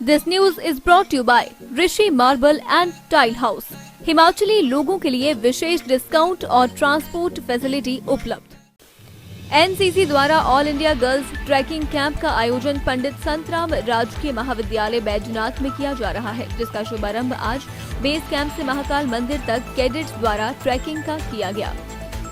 This news is brought you by Rishi marble and tile house. Himachali लोगों के लिए विशेष डिस्काउंट और ट्रांसपोर्ट फैसिलिटी उपलब्ध। एनसीसी द्वारा all India girls trekking camp का आयोजन पंडित संतराम राजकीय महाविद्यालय बैजनाथ में किया जा रहा है, जिसका शुभारंभ आज बेस कैंप से महाकाल मंदिर तक कैडेट्स द्वारा ट्रैकिंग का किया गया।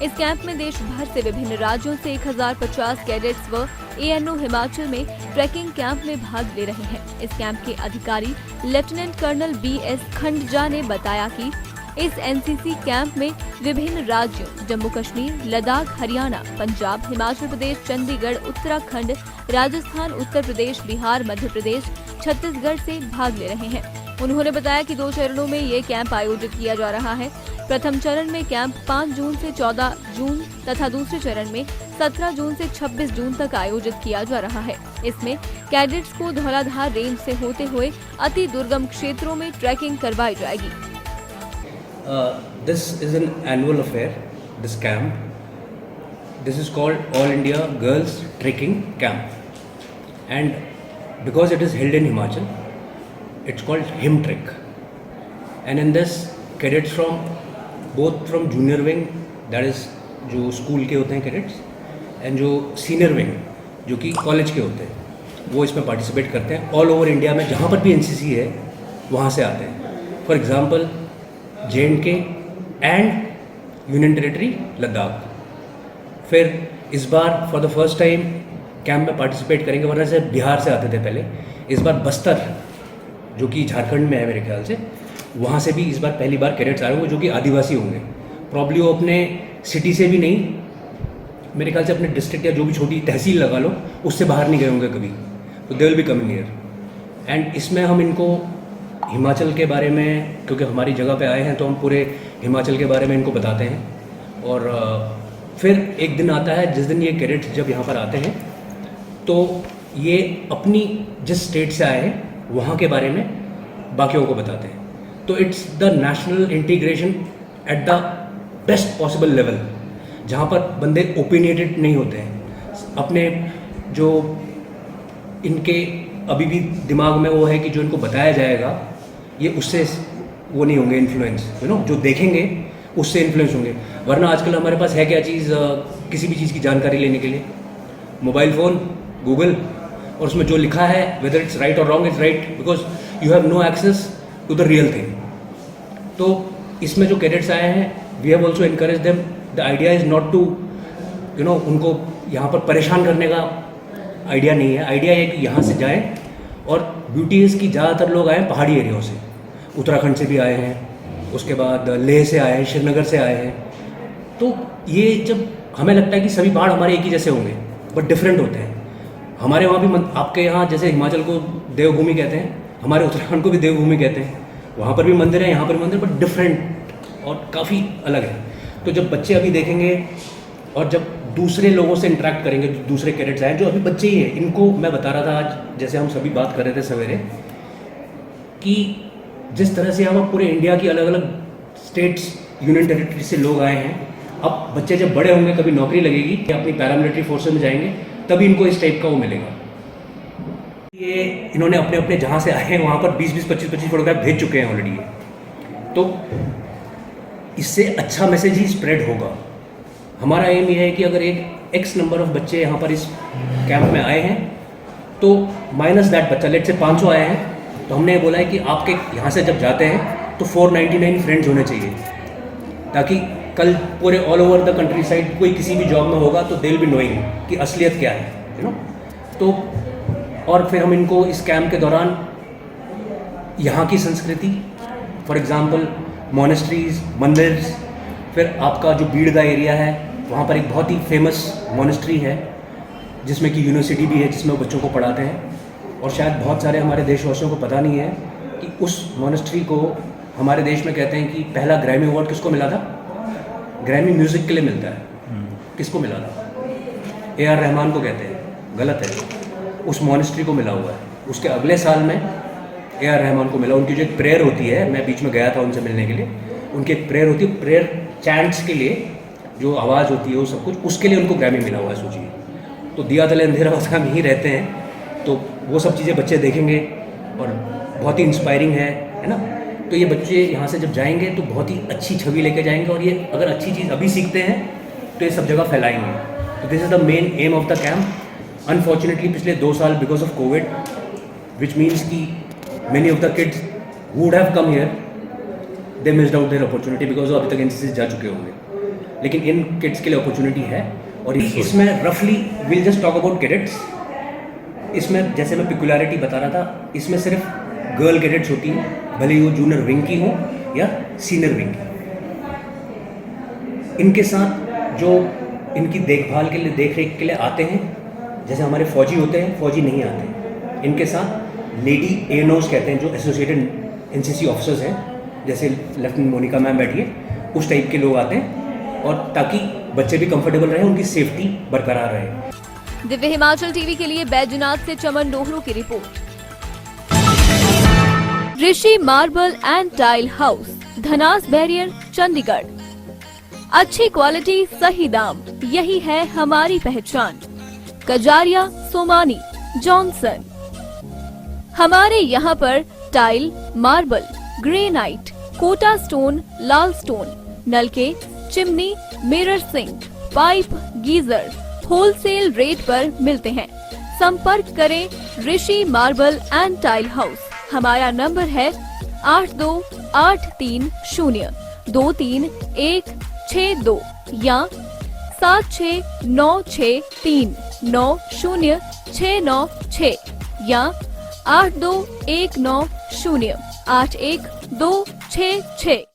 इस कैंप में देश भर से विभिन्न राज्यों से 1050 कैडेट्स व एएनओ हिमाचल में ट्रैकिंग कैंप में भाग ले रहे हैं। इस कैंप के अधिकारी लेफ्टिनेंट कर्नल बीएस खंडजा ने बताया कि इस एनसीसी कैंप में विभिन्न राज्यों जम्मू कश्मीर, लद्दाख, हरियाणा, पंजाब, हिमाचल प्रदेश, चंडीगढ़, उत्तराखंड, राजस्थान, उत्तर प्रदेश, बिहार, मध्य प्रदेश, छत्तीसगढ़ से भाग ले रहे हैं। उन्होंने बताया कि 2 चरणों में ये कैंप आयोजित किया जा रहा है। प्रथम चरण में कैंप 5 जून से 14 जून तथा दूसरे चरण में 17 जून से 26 जून तक आयोजित किया जा रहा है। इसमें कैडेट्स को धौलाधार रेंज से होते हुए अति दुर्गम क्षेत्रों में ट्रैकिंग करवाई जाएगी। This is an annual affair, this camp. This is called All India Girls Trekking Camp. And because it is held in Himachal, it's called HimTrek. And in this, cadets both from junior wing, that is जो school के होते हैं cadets, and जो senior wing, जो कि college के होते हैं, वो इसमें पार्टिसिपेट करते हैं। ऑल ओवर इंडिया में जहाँ पर भी एनसीसी है वहाँ से आते हैं। For example JNK and union territory Ladakh. फिर इस बार for the first time camp में पार्टिसिपेट करेंगे, वरना से बिहार से आते थे पहले। इस बार बस्तर, जो कि झारखंड में है मेरे ख्याल से, वहाँ से भी इस बार पहली बार कैडेट्स आए होंगे, जो कि आदिवासी होंगे। प्रॉब्ली वो अपने सिटी से भी नहीं, मेरे ख्याल से अपने डिस्ट्रिक्ट या जो भी छोटी तहसील लगा लो, उससे बाहर नहीं गए होंगे कभी, तो they will be coming here. And इसमें हम इनको हिमाचल के बारे में, क्योंकि हमारी जगह पे आए हैं, तो हम पूरे हिमाचल के बारे में इनको बताते हैं। और फिर एक दिन आता है जिस दिन ये कैडेट्स जब यहाँ पर आते हैं, तो ये अपनी जिस स्टेट से आए हैं वहाँ के बारे में बाकियों को बताते हैं। तो it's the national integration at the best possible level, जहाँ पर बंदे ओपिनियटेड नहीं होते हैं। अपने जो इनके अभी भी दिमाग में वो है कि जो इनको बताया जाएगा ये उससे वो नहीं होंगे इन्फ्लुएंस, जो देखेंगे उससे इन्फ्लुएंस होंगे। वरना आजकल हमारे पास है क्या चीज़, किसी भी चीज़ की जानकारी लेने के लिए मोबाइल फ़ोन, गूगल, और उसमें जो लिखा है वेदर इट्स राइट और wrong, it's right, because you have no access to the real thing. तो इसमें जो कैडेट्स आए हैं, we have also encourage them. The idea is not to उनको यहाँ पर परेशान करने का आइडिया नहीं है। आइडिया है कि यहाँ से जाएँ, और ब्यूटी इज़ की ज़्यादातर लोग आए हैं पहाड़ी एरियाओं से, उत्तराखंड से भी आए हैं, उसके बाद लेह से आए हैं, श्रीनगर से आए हैं। तो ये जब हमें लगता है कि सभी पहाड़ हमारे एक ही जैसे होंगे, बट डिफरेंट होते हैं। हमारे वहाँ भी आपके यहाँ जैसे हिमाचल को देवभूमि कहते हैं, हमारे उत्तराखंड को भी देवभूमि कहते हैं। वहाँ पर भी मंदिर है, यहाँ पर भी मंदिर, बट डिफरेंट और काफ़ी अलग है। तो जब बच्चे अभी देखेंगे और जब दूसरे लोगों से इंटरेक्ट करेंगे, जो दूसरे कैडेट्स आए जो अभी बच्चे ही हैं, इनको मैं बता रहा था आज, जैसे हम सभी बात कर रहे थे सवेरे, कि जिस तरह से हम पूरे इंडिया की अलग अलग स्टेट्स, यूनियन टेरिटरी से लोग आए हैं, अब बच्चे जब बड़े होंगे, कभी नौकरी लगेगी या अपनी पैरामिलिट्री फोर्सेस में जाएंगे, तभी इनको इस टाइप का वो मिलेगा। ये इन्होंने अपने अपने जहाँ से आए हैं वहाँ पर 20-20, 25-25 फोटोग्राफ भेज चुके हैं ऑलरेडी। तो इससे अच्छा मैसेज ही स्प्रेड होगा। हमारा एम ये है कि अगर एक एक्स नंबर ऑफ बच्चे यहाँ पर इस कैंप में आए हैं, तो माइनस दैट बच्चा, लेट से 500 आए हैं, तो हमने बोला है कि आपके यहाँ से जब जाते हैं तो 499 फ्रेंड्स होने चाहिए, ताकि कल पूरे all over the country side कोई किसी भी जॉब में होगा तो दे विल बी नोइंग कि असलियत क्या है, तो और फिर हम इनको इस कैंप के दौरान यहाँ की संस्कृति, फॉर एग्जांपल मोनेस्ट्रीज, मंदिर, फिर आपका जो बीड़ का एरिया है, वहाँ पर एक बहुत ही फेमस मोनेस्ट्री है जिसमें कि यूनिवर्सिटी भी है, जिसमें बच्चों को पढ़ाते हैं। और शायद बहुत सारे हमारे देशवासियों को पता नहीं है कि उस मोनेस्ट्री को हमारे देश में कहते हैं कि पहला ग्रैमी अवार्ड किसको मिला था? ग्रैमी म्यूज़िक के लिए मिलता है। किसको मिला था? AR रहमान को कहते हैं, गलत है, उस मोनेस्ट्री को मिला हुआ है। उसके अगले साल में AR रहमान को मिला। उनकी जो एक प्रेयर होती है, मैं बीच में गया था उनसे मिलने के लिए, उनकी एक प्रेयर होती है, प्रेयर चैंट्स के लिए जो आवाज़ होती है वो सब कुछ, उसके लिए उनको ग्रैमी मिला हुआ है। सोचिए, तो दिया तले अंधेरा में ही रहते हैं, तो वो सब चीज़ें बच्चे देखेंगे, और बहुत ही इंस्पायरिंग है ना। तो ये बच्चे यहाँ से जब जाएंगे तो बहुत ही अच्छी छवि लेके जाएंगे, और ये अगर अच्छी चीज़ अभी सीखते हैं तो ये सब जगह फैलाएंगे। तो this is the main aim of the camp. Unfortunately पिछले 2 साल because of covid, which means कि many of the kids would have come here, they missed out their opportunity because अभी तक एनसीसी जा चुके होंगे। लेकिन इन किड्स के लिए अपॉर्चुनिटी है। और इसमें रफली will just talk about cadets. इसमें जैसे मैं पिकुलरिटी बता रहा था, इसमें सिर्फ गर्ल कैडेट्स होती हैं, भले ही वो जूनियर विंग की हो या सीनियर विंग की। इनके साथ जो इनकी देखभाल के लिए, देख रेख के लिए आते हैं, जैसे हमारे फौजी होते हैं, फौजी नहीं आते। इनके साथ लेडी एनोस कहते हैं, जो एसोसिएटेड एनसीसी ऑफिसर्स हैं, जैसे लेफ्टिनेंट मोनिका मैम बैठी है, उस टाइप के लोग आते हैं, और ताकि बच्चे भी कंफर्टेबल रहे, उनकी सेफ्टी बरकरार रहे। दिव्य हिमाचल टीवी के लिए बैजनाथ से चमन डोहरू की report. Rishi marble and tile house, Dhanas barrier, Chandigarh. अच्छी क्वालिटी, सही दाम, यही है हमारी पहचान। कजारिया, सोमानी, जॉनसन। हमारे यहाँ पर tile, marble, granite, Kota stone, लाल स्टोन, नलके, chimney, mirror sink, pipe, geyser wholesale rate पर मिलते हैं। संपर्क करें Rishi marble and tile house. हमारा नंबर है 8283023162 या 7696390696 या 8219081266।